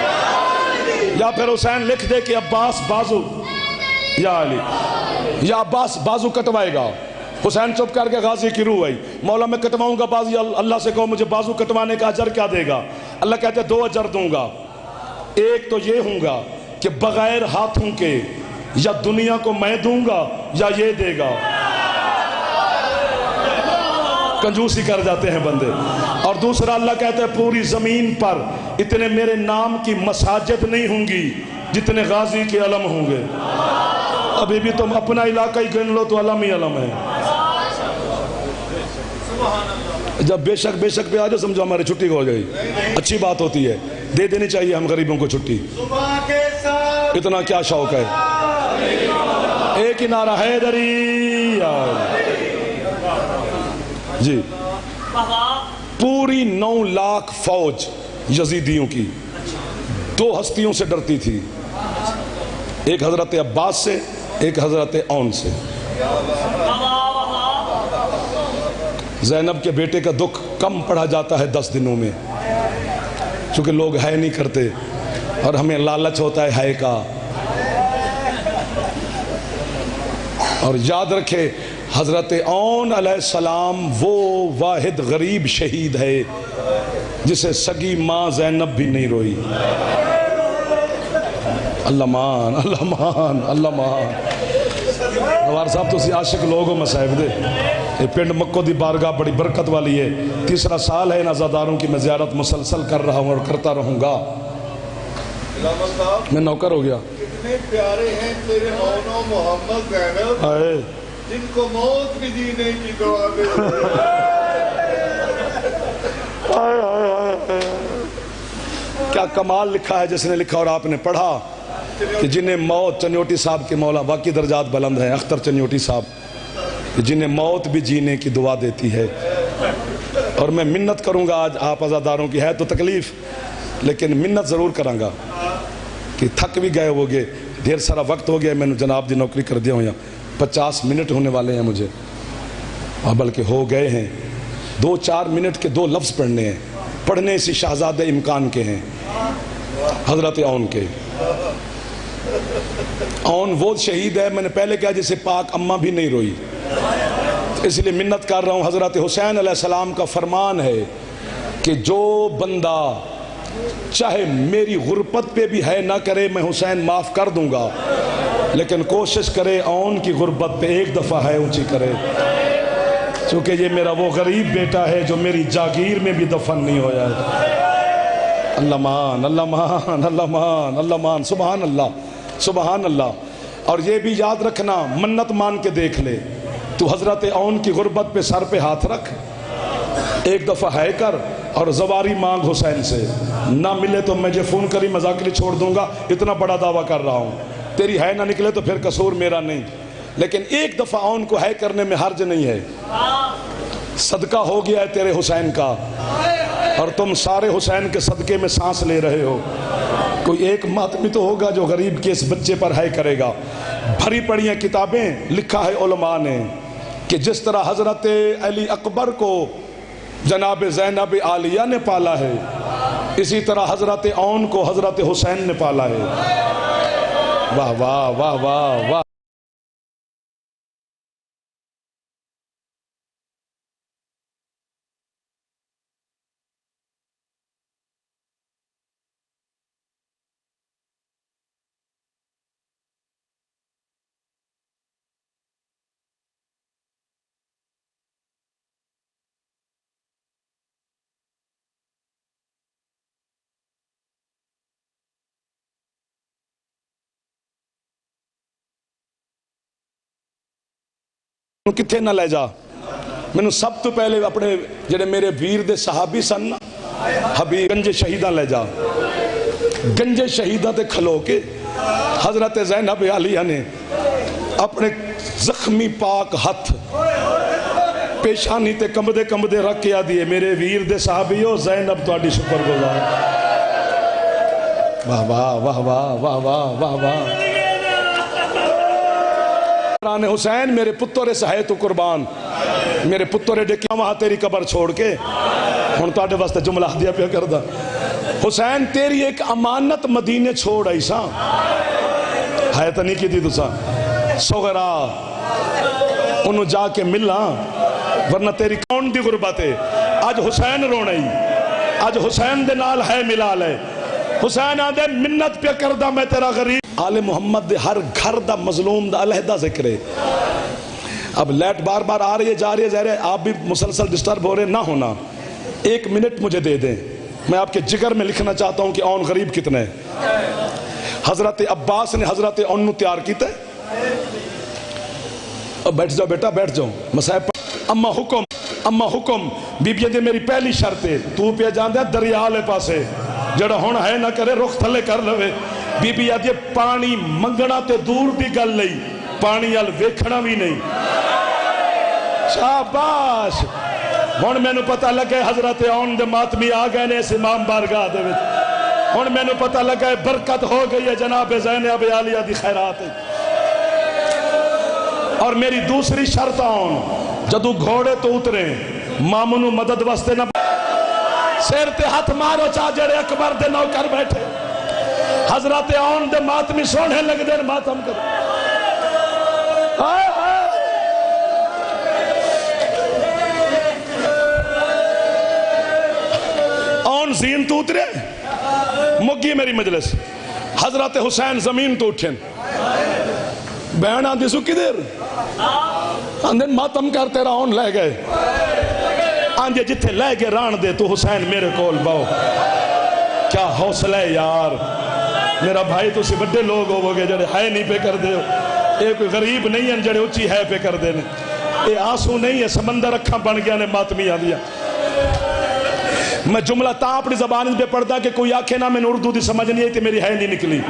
یا پھر حسین لکھ دے کہ عباس بازو, یا علی, یا عباس بازو کٹوائے گا. حسین چپ کر کے غازی کی روح آئی, مولا میں کٹواؤں گا بازی, اللہ سے کہو مجھے بازو کٹوانے کا اجر کیا دے گا؟ اللہ کہتے ہیں 2 اجر دوں گا. ایک تو یہ ہوں گا کہ بغیر ہاتھوں کے یا دنیا کو میں دوں گا یا یہ دے گا. کنجوسی کر جاتے ہیں بندے. اور دوسرا اللہ کہتا ہے پوری زمین پر اتنے میرے نام کی مساجد نہیں ہوں گی جتنے غازی کے علم ہوں گے. ابھی بھی تم اپنا علاقہ ہی گن لو تو علم ہی علم ہے. جب بے شک پہ آ جاؤ سمجھو ہماری چھٹی ہو جائے, اچھی بات ہوتی ہے, دے دینی چاہیے ہم غریبوں کو چھٹی. اتنا کیا شوق ہے, ایک ہی نعرہ حیدری. جی پوری 9 لاکھ فوج یزیدیوں کی 2 ہستیوں سے ڈرتی تھی, ایک حضرت عباس سے, ایک حضرت اون سے. زینب کے بیٹے کا دکھ کم پڑھا جاتا ہے 10 دنوں میں, چونکہ لوگ ہے نہیں کرتے اور ہمیں لالچ ہوتا ہے کا. اور یاد رکھے حضرت اون علیہ السلام وہ واحد غریب شہید ہے جسے سگی ماں زینب بھی نہیں روئی. اللہ مان, اللہ مان, اللہ مان. نوار صاحب تو عاشق لوگ ہو مصائب دے. یہ پنڈ مکو دی بارگاہ بڑی برکت والی ہے. 3 سال ہے ان عزاداروں کی میں زیارت مسلسل کر رہا ہوں اور کرتا رہوں گا. میں نوکر ہو گیا. کتنے پیارے ہیں تیرے اونو محمد زینب, جن کو موت بھی جینے کی دعا دے. کیا کمال لکھا ہے جس نے لکھا اور آپ نے پڑھا کہ جنہیں موت, چنیوٹی صاحب کے مولا باقی درجات بلند ہیں, اختر چنیوٹی صاحب, جنہیں موت بھی جینے کی دعا دیتی ہے. اور میں منت کروں گا آج آپ عزاداروں کی, ہے تو تکلیف لیکن منت ضرور کروں گا کہ تھک بھی گئے ہوگے, ڈھیر سارا وقت ہو گیا, میں نے جناب دی نوکری کر دیا ہوں, یا 50 منٹ ہونے والے ہیں مجھے, اور بلکہ ہو گئے ہیں. 2-4 منٹ کے 2 لفظ پڑھنے ہیں, پڑھنے اسی شہزاد امکان کے ہیں, حضرت اون کے. اون وہ شہید ہے, میں نے پہلے کہا جسے پاک اماں بھی نہیں روئی, اس لیے منت کر رہا ہوں. حضرت حسین علیہ السلام کا فرمان ہے کہ جو بندہ چاہے میری غربت پہ بھی ہے نہ کرے, میں حسین معاف کر دوں گا, لیکن کوشش کرے اون کی غربت پہ ایک دفعہ ہے اونچی کرے, چونکہ یہ میرا وہ غریب بیٹا ہے جو میری جاگیر میں بھی دفن نہیں ہویا ہے. اللہ مان, اللہ مان, اللہ مان, اللہ مان. سبحان اللہ, سبحان اللہ. اور یہ بھی یاد رکھنا, منت مان کے دیکھ لے, تو حضرت اون کی غربت پہ سر پہ ہاتھ رکھ, ایک دفعہ ہے کر اور زواری مانگ حسین سے. نہ ملے تو مجھے فون کری مذاکرے چھوڑ دوں گا، اتنا بڑا دعویٰ کر رہا ہوں. تیری ہے نہ نکلے تو پھر قصور میرا نہیں، لیکن ایک دفعہ ان کو ہے کرنے میں حرج نہیں ہے. صدقہ ہو گیا ہے تیرے حسین کا، اور تم سارے حسین کے صدقے میں سانس لے رہے ہو. کوئی ایک ماتمی تو ہوگا جو غریب کے اس بچے پر ہے کرے گا. بھری پڑی ہیں کتابیں، لکھا ہے علماء نے کہ جس طرح حضرت علی اکبر کو جناب زینب عالیہ نے پالا ہے، اسی طرح حضرت اون کو حضرت حسین نے پالا ہے. واہ واہ واہ واہ واہ. کتھے نہ لے جا. میں سب تو پہلے اپنے جڑے میرے ویر دے صحابی سن نا، حبیب گنج شہیدہ لے جا. گنج شہیدہ تے کھلو کے حضرت زینب عالیہ نے اپنے زخمی پاک ہاتھ پیشانی تے کمبدے کمبدے رکھ کے آدھیے میرے ویر دے صحابیو زینب تواڈی شکر گزار. واہ واہ واہ واہ واہ واہ واہ واہ. حسین میرے پتر سہے تو قربان، میرے پتر ڈکیا وہاں تیری قبر چھوڑ کے ہن تواڈے واسطے جملہ دیا پیا کردا. حسین تیری ایک امانت مدینے چھوڑ آئی سا ہے تو نہیں کی تھی تسا سغرا انہوں جا کے ملا، ورنہ تیری کون دی غربت ہے. آج حسین رونائی، آج حسین دے نال ہے ملال ہے. حسین آدھے منت پہ کردہ میں تیرا غریب. آل محمد دے ہر گھر دا مظلوم دا علیحدہ ذکر ہے. اب لیٹ بار بار آ رہی ہے جا رہی ہے ظاہر ہے آپ بھی مسلسل ڈسٹرب ہو رہے نہ ہونا. 1 منٹ مجھے دے دیں، میں آپ کے جگر میں لکھنا چاہتا ہوں کہ اون غریب کتنے ہیں. حضرت عباس نے حضرت اون تیار کیتا ہے. اب بیٹھ جاؤ بیٹا بیٹھ جاؤ. مسائب اما حکم بی بی دے میری پہلی شرط ہے تو پہ جاندے دریا لے پاسے جڑا ہون ہے نہ کرے رخ تھلے کر لوے. بی بی آدھی پانی منگنا تے دور دی گل نہیں، پانی آل ویکھنا بھی نہیں. شاباش. ہن میں نو پتہ لگے حضرت اون دے ماتمی آ گئے نے اس امام بارگاہ دے وچ. ہن میں نو پتہ لگا ہے برکت ہو گئی ہے جناب زینب عالیہ دی خیرات ہے. اور میری دوسری شرط اون جدو گھوڑے تو اترے مامنو مدد واسطے نہ سیر تے ہاتھ مارو چاہ جڑے اکبر دے نوکر بیٹھے. حضرت اون دے ماتمی سونے لگ دے ماتم کر. اون زین تو اترے مگی میری مجلس. حضرت حسین زمین تو اٹھیں بہن آندھی سو کدھر آندھن ماتم کر تیرا اون لے گئے. آندھے جتھے لے گئے ران دے تو حسین میرے کول باؤ. کیا حوصلہ ہے یار میرا بھائی. تو سی بڑے لوگ ہو گے جڑے ہے نہیں پہ کر دے ہو. اے کوئی غریب نہیں ہیں جڑے اچھی ہے پہ کر دے نے. اے آنسو نہیں ہے سمندر رکھا بن گیا نے ماتمی آدھیا. میں جملہ تا اپنی زبان پہ پڑھتا کہ کوئی آنکھیں نہ میں نے اردو دی سمجھ نہیں ہے کہ میری ہے نہیں نکلی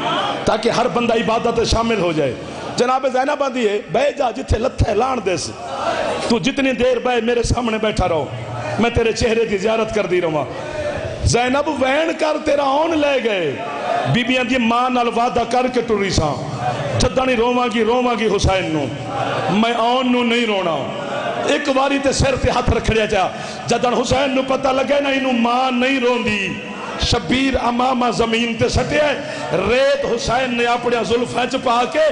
تاکہ ہر بندہ عبادت شامل ہو جائے. جناب زینب آدھی ہے بے جا جتھے لتھے لان دے سے تو جتنی دیر بے میرے سامنے بیٹھا رہو میں تیرے چہرے کی زیارت کر دی رہا. زینب وین کر تیرا اون لے گئے. بی بی آدھی ماں نال وعدہ کر کے ٹری سا جدانی روواں گی حسین نو میں اون نو نہیں رونا. ایک واری تے سر تے ہاتھ رکھ لیا جا جدن حسین نو پتہ لگے نا انو ماں نہیں روندی. شبیر امامہ زمین تے سٹے ریت حسین نے اپنے ظلفیں چپا کے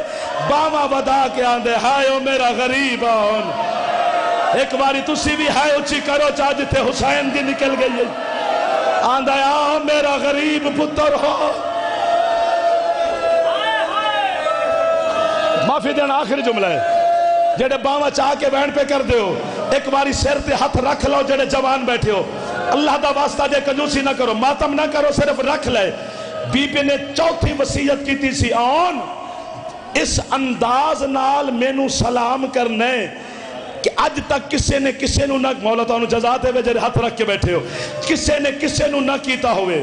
باما ودا کے آندے ہائے او میرا غریب آن. ایک باری تسی بھی ہائے اچھی کرو چاہ جتے حسین دی نکل گئی ہے. آندہ آ میرا غریب پتر ہو. معافی دینا آخری جملہ ہے جڑے باما چاہ کے بہن پہ کر دے ہو. ایک باری سر تے ہاتھ رکھ لو جڑے جوان بیٹھے ہو. اللہ دا واسطہ جے کنجوسی نہ کرو ماتم نہ کرو صرف رکھ لے. بی بی نے چوتھی وصیت کی تھی سی آن اس انداز نال مینو سلام کرنے کہ اج تک کسے نے کسے نو نہ مولا تعالیٰ جزا دے وے جڑے ہاتھ رکھ کے بیٹھے ہو کسے نے کسے نو نہ کیتا ہوئے.